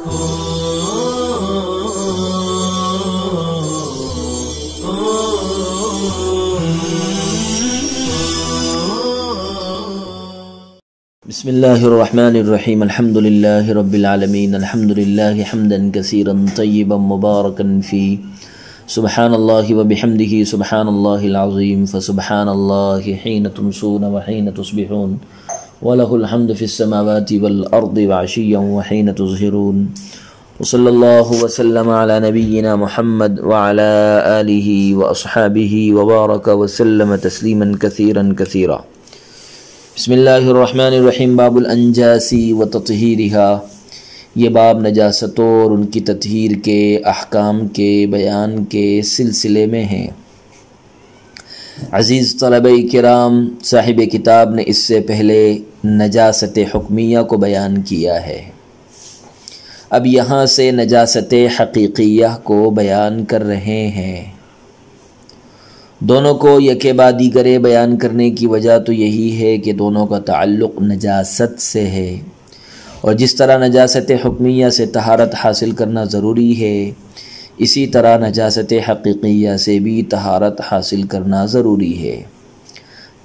بسم اللہ الرحمن الرحیم الحمد للہ رب العالمین الحمد للہ حمدا کثیرا طیبا مبارکا فی سبحان اللہ وبحمدہ سبحان اللہ العظیم فسبحان اللہ حین تمسون وحین تصبحون وَلَهُ الْحَمْدُ فِي السَّمَاوَاتِ وَالْأَرْضِ وَعَشِيًّا وَحِينَ تُظْهِرُونَ وصلی اللہ وسلم علی نبینا محمد وعلی آلہ واصحابہ وبارک وسلم تسلیما کثیرا کثیرا۔ بسم اللہ الرحمن الرحیم۔ باب الانجاس و تطہیرها، یہ باب نجاستوں اور ان کی تطہیر کے احکام کے بیان کے سلسلے میں ہیں۔ عزیز طلبہ کرام، صاحب کتاب نے اس سے پہلے نجاست حکمیہ کو بیان کیا ہے، اب یہاں سے نجاست حقیقیہ کو بیان کر رہے ہیں۔ دونوں کو یکے بعد دیگرے بیان کرنے کی وجہ تو یہی ہے کہ دونوں کا تعلق نجاست سے ہے، اور جس طرح نجاست حکمیہ سے طہارت حاصل کرنا ضروری ہے، اسی طرح نجاست حقیقیہ سے بھی طہارت حاصل کرنا ضروری ہے۔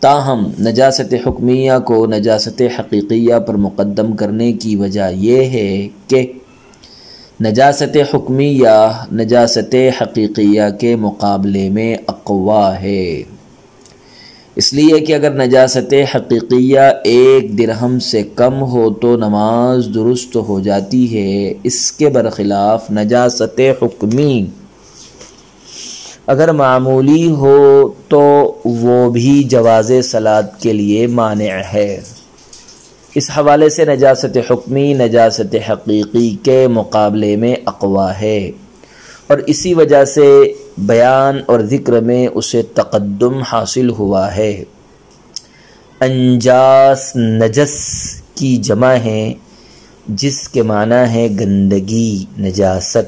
تاہم نجاست حکمیہ کو نجاست حقیقیہ پر مقدم کرنے کی وجہ یہ ہے کہ نجاست حکمیہ نجاست حقیقیہ کے مقابلے میں اقویٰ ہے، اس لیے کہ اگر نجاست حقیقیہ 1 درہم سے کم ہو تو نماز درست ہو جاتی ہے، اس کے برخلاف نجاست حکمی اگر معمولی ہو تو وہ بھی جواز صلاۃ کے لیے مانع ہے۔ اس حوالے سے نجاست حکمی نجاست حقیقی کے مقابلے میں اقویٰ ہے، اور اسی وجہ سے بیان اور ذکر میں اسے تقدم حاصل ہوا ہے۔ انجاس نجس کی جمع ہے، جس کے معنی ہے گندگی، نجاست۔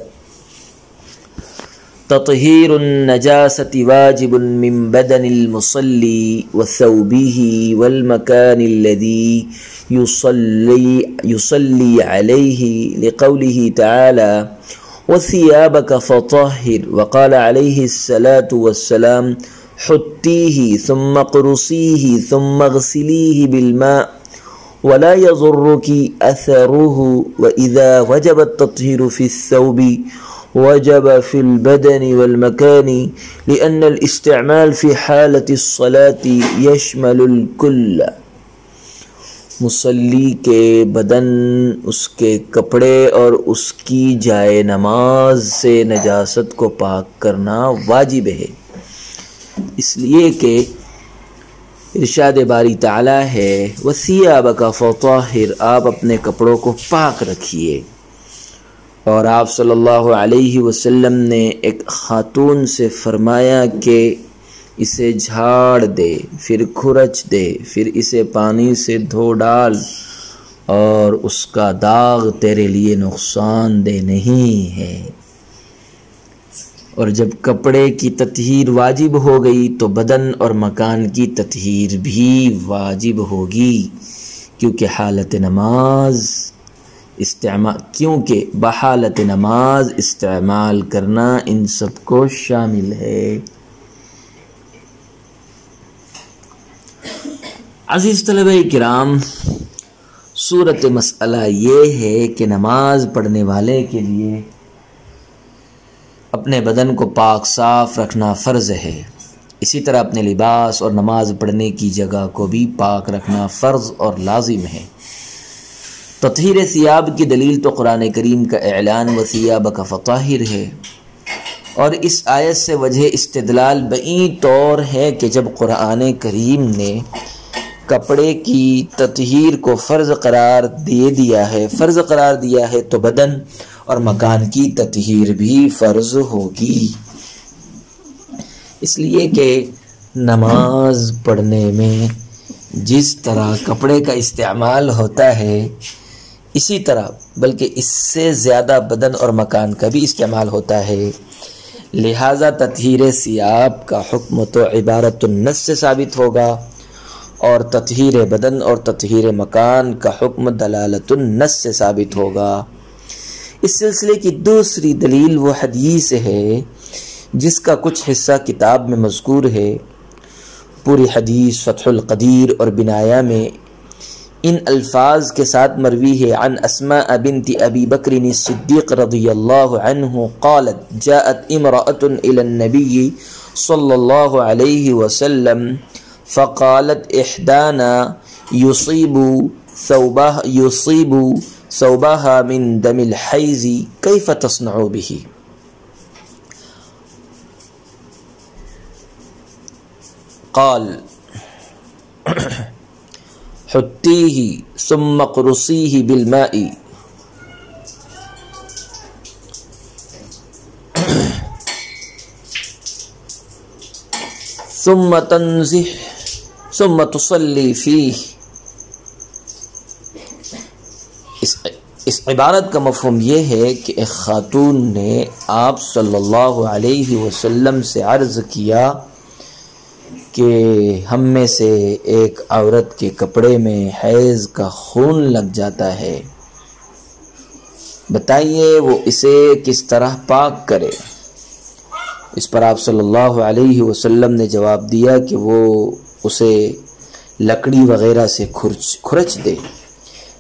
تطہیر النجاست واجب من بدن المصلی وثوبه والمكان الذي يصلي عليه لقوله تعالى وثيابك فطهر، وقال عليه الصلاة والسلام حطيه ثم قرصيه ثم اغسليه بالماء ولا يضرك أثره، وإذا وجب التطهير في الثوب وجب في البدن والمكان، لأن الاستعمال في حالة الصلاة يشمل الكل۔ مصلی کے بدن، اس کے کپڑے اور اس کی جائے نماز سے نجاست کو پاک کرنا واجب ہے، اس لیے کہ ارشاد باری تعالی ہے وَثِيَابَكَ فَطَهِّرْ، آپ اپنے کپڑوں کو پاک رکھیے۔ اور آپ صلی اللہ علیہ وسلم نے ایک خاتون سے فرمایا کہ اسے جھاڑ دے، پھر کھرچ دے، پھر اسے پانی سے دھو ڈال، اور اس کا داغ تیرے لیے نقصان دہ نہیں ہے۔ اور جب کپڑے کی تطہیر واجب ہو گئی تو بدن اور مکان کی تطہیر بھی واجب ہوگی، کیونکہ بحالت نماز استعمال کرنا ان سب کو شامل ہے۔ عزیز طلبہ کرام، صورت مسئلہ یہ ہے کہ نماز پڑھنے والے کے لیے اپنے بدن کو پاک صاف رکھنا فرض ہے، اسی طرح اپنے لباس اور نماز پڑھنے کی جگہ کو بھی پاک رکھنا فرض اور لازم ہے۔ تطہیر ثیاب کی دلیل تو قرآن کریم کا اعلان وَثِيَابَكَ فَطَهِّرْ ہے، اور اس آیت سے وجہ استدلال بعید طور ہے کہ جب قرآن کریم نے کپڑے کی تطہیر کو فرض قرار دیا ہے تو بدن اور مکان کی تطہیر بھی فرض ہوگی، اس لیے کہ نماز پڑھنے میں جس طرح کپڑے کا استعمال ہوتا ہے، اسی طرح بلکہ اس سے زیادہ بدن اور مکان کا بھی استعمال ہوتا ہے، لہذا تطہیر ثیاب کا حکم تو عبارت النص سے ثابت ہوگا، اور تطہیر بدن اور تطہیر مکان کا حکم دلالت النص سے ثابت ہوگا۔ اس سلسلے کی دوسری دلیل وہ حدیث ہے جس کا کچھ حصہ کتاب میں مذکور ہے۔ پوری حدیث فتح القدیر اور بنایا میں ان الفاظ کے ساتھ مروی ہے، عن اسماء بنت ابی بکر الصدیق رضی اللہ عنہ قالت جاءت امرأة الى النبی صلی اللہ علیہ وسلم فقالت احدانا يصيب ثوبها من دم الحيض كيف تصنع به؟ قال حطيه ثم قرصيه بالماء ثم تنزح ثم تصلي فيه۔ اس عبارت کا مفہوم یہ ہے کہ ایک خاتون نے آپ صلی اللہ علیہ وسلم سے عرض کیا کہ ہم میں سے ایک عورت کے کپڑے میں حیض کا خون لگ جاتا ہے، بتائیے وہ اسے کس طرح پاک کرے۔ اس پر آپ صلی اللہ علیہ وسلم نے جواب دیا کہ وہ اسے لکڑی وغیرہ سے کھرچ دے،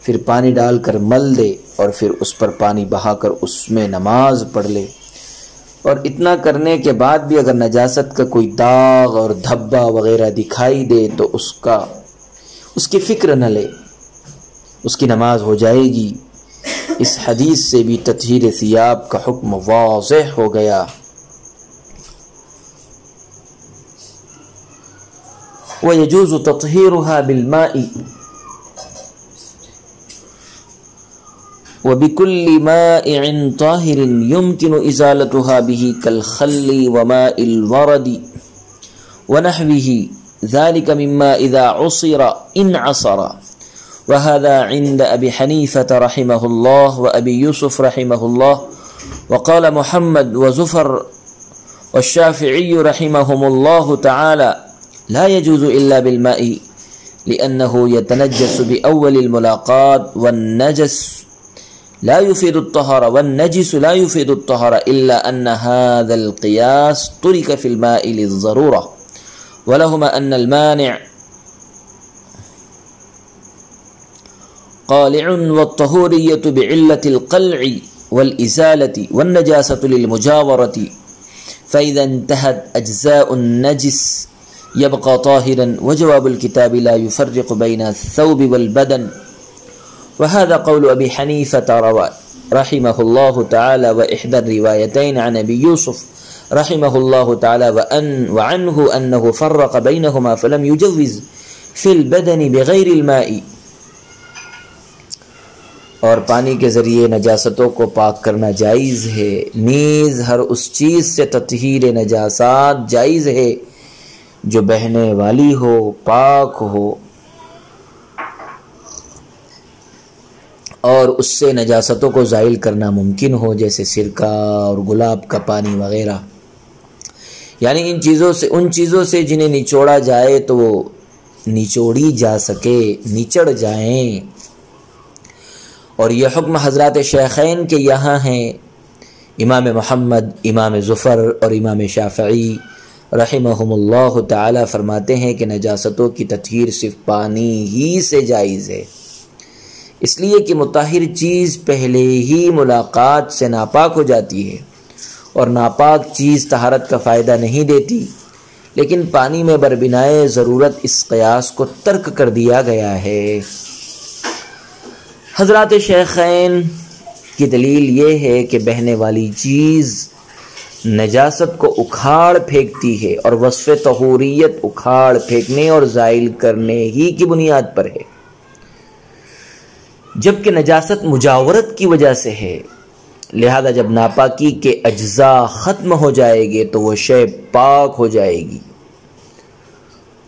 پھر پانی ڈال کر مل دے اور پھر اس پر پانی بہا کر اس میں نماز پڑھ لے، اور اتنا کرنے کے بعد بھی اگر نجاست کا کوئی داغ اور دھبا وغیرہ دکھائی دے تو اس کی فکر نہ لے، اس کی نماز ہو جائے گی۔ اس حدیث سے بھی تطہیر ثیاب کا حکم واضح ہو گیا۔ وَيَجُوزُ تَطْهِيرُهَا بِالْمَاءِ وَبِكُلِّ مَائِعٍ طَاهِرٍ يُمْكِنُ إِزَالَتُهَا بِهِ كَالْخَلِّ وَمَاءِ الْوَرَدِ وَنَحْوِهِ ذَلِكَ مِمَّا إِذَا عُصِرَ إِنْ عَصَرَ، وَهَذَا عِنْدَ أَبِي حَنِيفَةَ رَحِمَهُ اللَّهُ وَأَبِي يُوسُفَ رَحِمَهُ اللَّهُ وَقَالَ مُحَمَّدُ وَزُفَرُ وَالشَّافِعِيُّ رَحِمَهُمُ اللَّهُ تَعَالَى لَا يَجُوزُ إِلَّا بِالْمَاءِ لِأَنَّهُ يَتَنَجَّسُ بِأَوَّلِ الْمُلَاقَاةِ وَالنَّجَسُ لا يفيد الطهارة والنجس لا يفيد الطهارة إلا أن هذا القياس ترك في الماء للضرورة، ولهما أن المانع قالع والطهورية بعلة القلع والإزالة والنجاسة للمجاورة، فإذا انتهت أجزاء النجس يبقى طاهرا، وجواب الكتاب لا يفرق بين الثوب والبدن، وهذا قول أبي حنيفة رحمه الله تعالى وإحدى الروايتين عن أبي يوسف رحمه الله تعالى وعنه أنه فرق بينهما فلم يجوز في البدن بغير الماء۔ اور پانی کے ذریعے نجاستوں کو پاک کرنا جائز ہے، نیز ہر اس چیز سے تطہیر نجاسات جائز ہے جو بہنے والی ہو، پاک ہو، اور اس سے نجاستوں کو زائل کرنا ممکن ہو، جیسے سرکہ اور گلاب کا پانی وغیرہ، یعنی ان چیزوں سے جنہیں نچوڑا جائے تو وہ نچوڑی جا سکے، نچڑ جائیں۔ اور یہ حکم حضرات شیخین کے یہاں ہیں، امام محمد، امام ظفر اور امام شافعی رحمہم اللہ تعالی فرماتے ہیں کہ نجاستوں کی تطہیر صرف پانی ہی سے جائز ہے، اس لیے کہ مطہر چیز پہلے ہی ملاقات سے ناپاک ہو جاتی ہے، اور ناپاک چیز طہارت کا فائدہ نہیں دیتی، لیکن پانی میں بربنائے ضرورت اس قیاس کو ترک کر دیا گیا ہے۔ حضرات شیخین کی دلیل یہ ہے کہ بہنے والی چیز نجاست کو اکھاڑ پھینکتی ہے، اور وصف طہوریت اکھاڑ پھینکنے اور زائل کرنے ہی کی بنیاد پر ہے، جبکہ نجاست مجاورت کی وجہ سے ہے، لہذا جب ناپاکی کے اجزاء ختم ہو جائے گے تو وہ شے پاک ہو جائے گی۔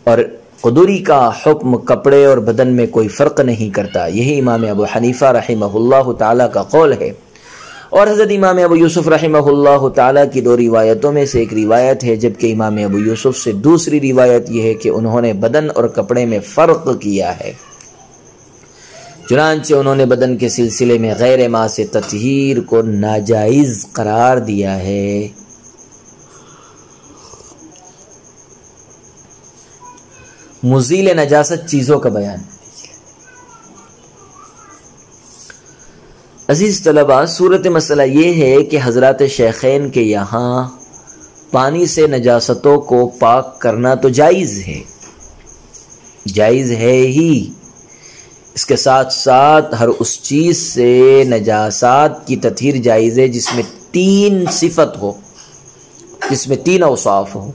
اور قدوری کا حکم کپڑے اور بدن میں کوئی فرق نہیں کرتا، یہی امام ابو حنیفہ رحمہ اللہ تعالیٰ کا قول ہے۔ اور حضرت امام ابو یوسف رحمہ اللہ تعالیٰ کی دو روایتوں میں سے ایک روایت ہے، جبکہ امام ابو یوسف سے دوسری روایت یہ ہے کہ انہوں نے بدن اور کپڑے میں فرق کیا ہے۔ چنانچہ انہوں نے بدن کے سلسلے میں غیر ماء سے تطہیر کو ناجائز قرار دیا ہے۔ مزیل نجاست چیزوں کا بیان۔ عزیز طلباء، صورت مسئلہ یہ ہے کہ حضرات شیخین کے یہاں پانی سے نجاستوں کو پاک کرنا تو جائز ہے، جائز ہے ہی، اس کے ساتھ ساتھ ہر اس چیز سے نجاسات کی تطہیر جائز ہے جس میں 3 صفت ہو، جس میں 3 اوصاف ہو۔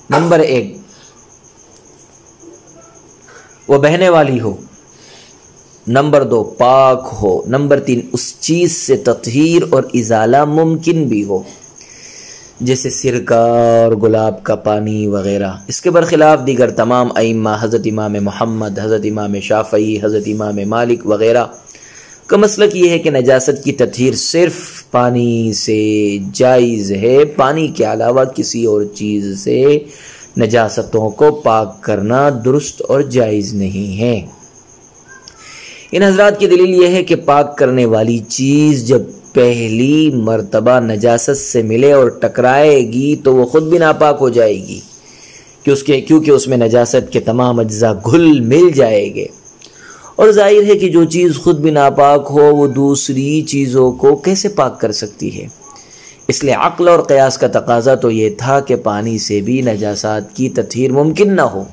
نمبر 1، وہ بہنے والی ہو۔ نمبر 2، پاک ہو۔ نمبر 3، اس چیز سے تطہیر اور ازالہ ممکن بھی ہو، جیسے سرکہ اور گلاب کا پانی وغیرہ۔ اس کے برخلاف دیگر تمام ائمہ، حضرت امام محمد، حضرت امام شافعی، حضرت امام مالک وغیرہ کا مسلک یہ ہے کہ نجاست کی تطہیر صرف پانی سے جائز ہے، پانی کے علاوہ کسی اور چیز سے نجاستوں کو پاک کرنا درست اور جائز نہیں ہے۔ ان حضرات کی دلیل یہ ہے کہ پاک کرنے والی چیز جب پہلی مرتبہ نجاست سے ملے اور ٹکرائے گی تو وہ خود بھی ناپاک ہو جائے گی، کیونکہ اس میں نجاست کے تمام اجزاء گھل مل جائیں گے، اور ظاہر ہے کہ جو چیز خود بھی ناپاک ہو وہ دوسری چیزوں کو کیسے پاک کر سکتی ہے۔ اس لیے عقل اور قیاس کا تقاضا تو یہ تھا کہ پانی سے بھی نجاسات کی تطہیر ممکن نہ ہو،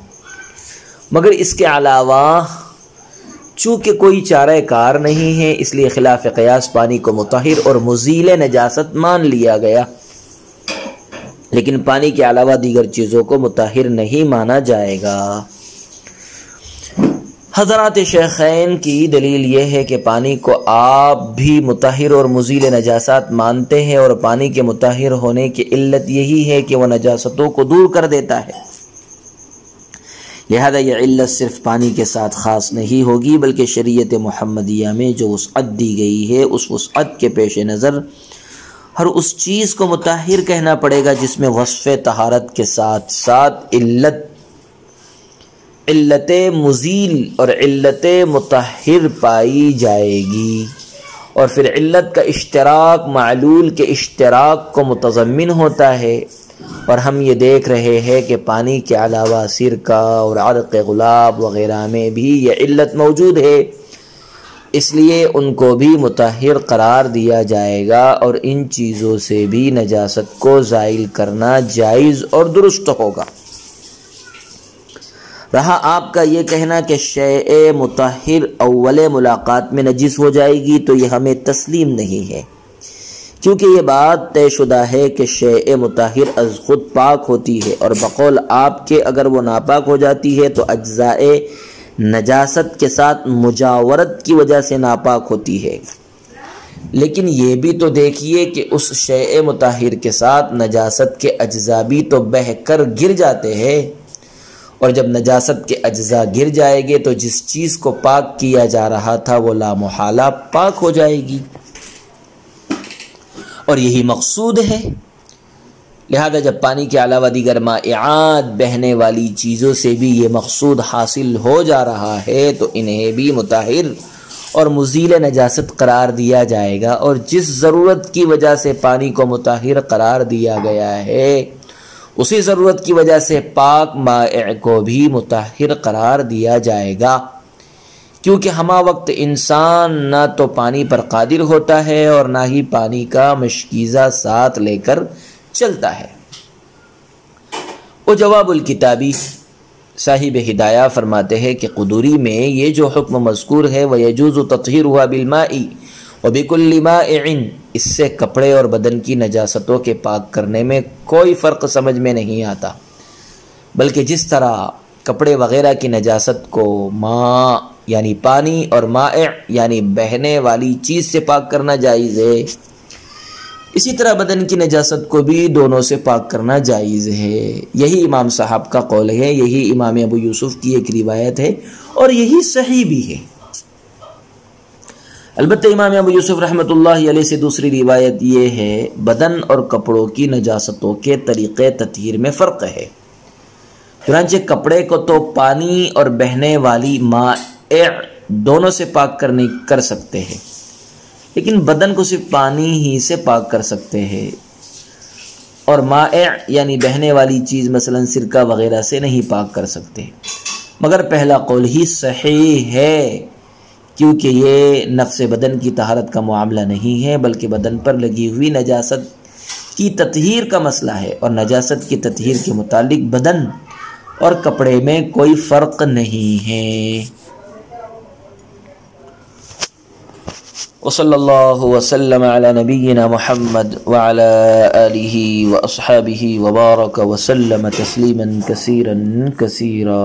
مگر اس کے علاوہ چونکہ کوئی چارہ کار نہیں ہے، اس لیے خلاف قیاس پانی کو مطہر اور مزیل نجاست مان لیا گیا، لیکن پانی کے علاوہ دیگر چیزوں کو مطہر نہیں مانا جائے گا۔ حضرات شیخین کی دلیل یہ ہے کہ پانی کو آپ بھی مطہر اور مزیل نجاسات مانتے ہیں، اور پانی کے مطہر ہونے کی علت یہی ہے کہ وہ نجاستوں کو دور کر دیتا ہے، لہذا یہ علت صرف پانی کے ساتھ خاص نہیں ہوگی بلکہ شریعت محمدیہ میں جو وسعت دی گئی ہے اس وسعت کے پیش نظر ہر اس چیز کو مطہر کہنا پڑے گا جس میں وصف طہارت کے ساتھ ساتھ علت مزیل اور علت مطہر پائی جائے گی، اور پھر علت کا اشتراک معلول کے اشتراک کو متضمن ہوتا ہے، اور ہم یہ دیکھ رہے ہیں کہ پانی کے علاوہ سرکہ اور عرق گلاب وغیرہ میں بھی یہ علت موجود ہے، اس لیے ان کو بھی مطہر قرار دیا جائے گا، اور ان چیزوں سے بھی نجاست کو زائل کرنا جائز اور درست ہوگا۔ رہا آپ کا یہ کہنا کہ شیء مطہر اول ملاقات میں نجس ہو جائے گی، تو یہ ہمیں تسلیم نہیں ہے، کیونکہ یہ بات طے شدہ ہے کہ شیء مطہر از خود پاک ہوتی ہے، اور بقول آپ کے اگر وہ ناپاک ہو جاتی ہے تو اجزاء نجاست کے ساتھ مجاورت کی وجہ سے ناپاک ہوتی ہے، لیکن یہ بھی تو دیکھیے کہ اس شیء مطہر کے ساتھ نجاست کے اجزاء بھی تو بہہ کر گر جاتے ہیں، اور جب نجاست کے اجزاء گر جائیں گے تو جس چیز کو پاک کیا جا رہا تھا وہ لا محالہ پاک ہو جائے گی، اور یہی مقصود ہے۔ لہذا جب پانی کے علاوہ دیگر مائعات بہنے والی چیزوں سے بھی یہ مقصود حاصل ہو جا رہا ہے تو انہیں بھی مطہر اور مزیل نجاست قرار دیا جائے گا، اور جس ضرورت کی وجہ سے پانی کو مطہر قرار دیا گیا ہے اسی ضرورت کی وجہ سے پاک مائع کو بھی مطہر قرار دیا جائے گا، کیونکہ ہمہ وقت انسان نہ تو پانی پر قادر ہوتا ہے اور نہ ہی پانی کا مشکیزہ ساتھ لے کر چلتا ہے۔ وہ جواب الکتابی صاحب ہدایہ فرماتے ہیں کہ قدوری میں یہ جو حکم مذکور ہے وَيَجُوزُ تَطْهِيرُهَا بِالْمَاءِ وَبِكُلِّ مَائِعٍ، اس سے کپڑے اور بدن کی نجاستوں کے پاک کرنے میں کوئی فرق سمجھ میں نہیں آتا، بلکہ جس طرح کپڑے وغیرہ کی نجاست کو ماء یعنی پانی اور مائع یعنی بہنے والی چیز سے پاک کرنا جائز ہے، اسی طرح بدن کی نجاست کو بھی دونوں سے پاک کرنا جائز ہے۔ یہی امام صاحب کا قول ہے، یہی امام ابو یوسف کی ایک روایت ہے، اور یہی صحیح بھی ہے۔ البتہ امام ابو یوسف رحمۃ اللہ علیہ سے دوسری روایت یہ ہے، بدن اور کپڑوں کی نجاستوں کے طریقے تطہیر میں فرق ہے، چنانچہ کپڑے کو تو پانی اور بہنے والی مائع دونوں سے پاک کر سکتے ہیں، لیکن بدن کو صرف پانی ہی سے پاک کر سکتے ہیں، اور مائع یعنی بہنے والی چیز مثلا سرکہ وغیرہ سے نہیں پاک کر سکتے۔ مگر پہلا قول ہی صحیح ہے، کیونکہ یہ نفس بدن کی طہارت کا معاملہ نہیں ہے، بلکہ بدن پر لگی ہوئی نجاست کی تطہیر کا مسئلہ ہے، اور نجاست کی تطہیر کے متعلق بدن اور کپڑے میں کوئی فرق نہیں ہے۔ وصلی اللہ وسلم علی نبینا محمد وعلی آلہ واصحابہ وبارک وسلم تسلیما کثیرا کثیرا۔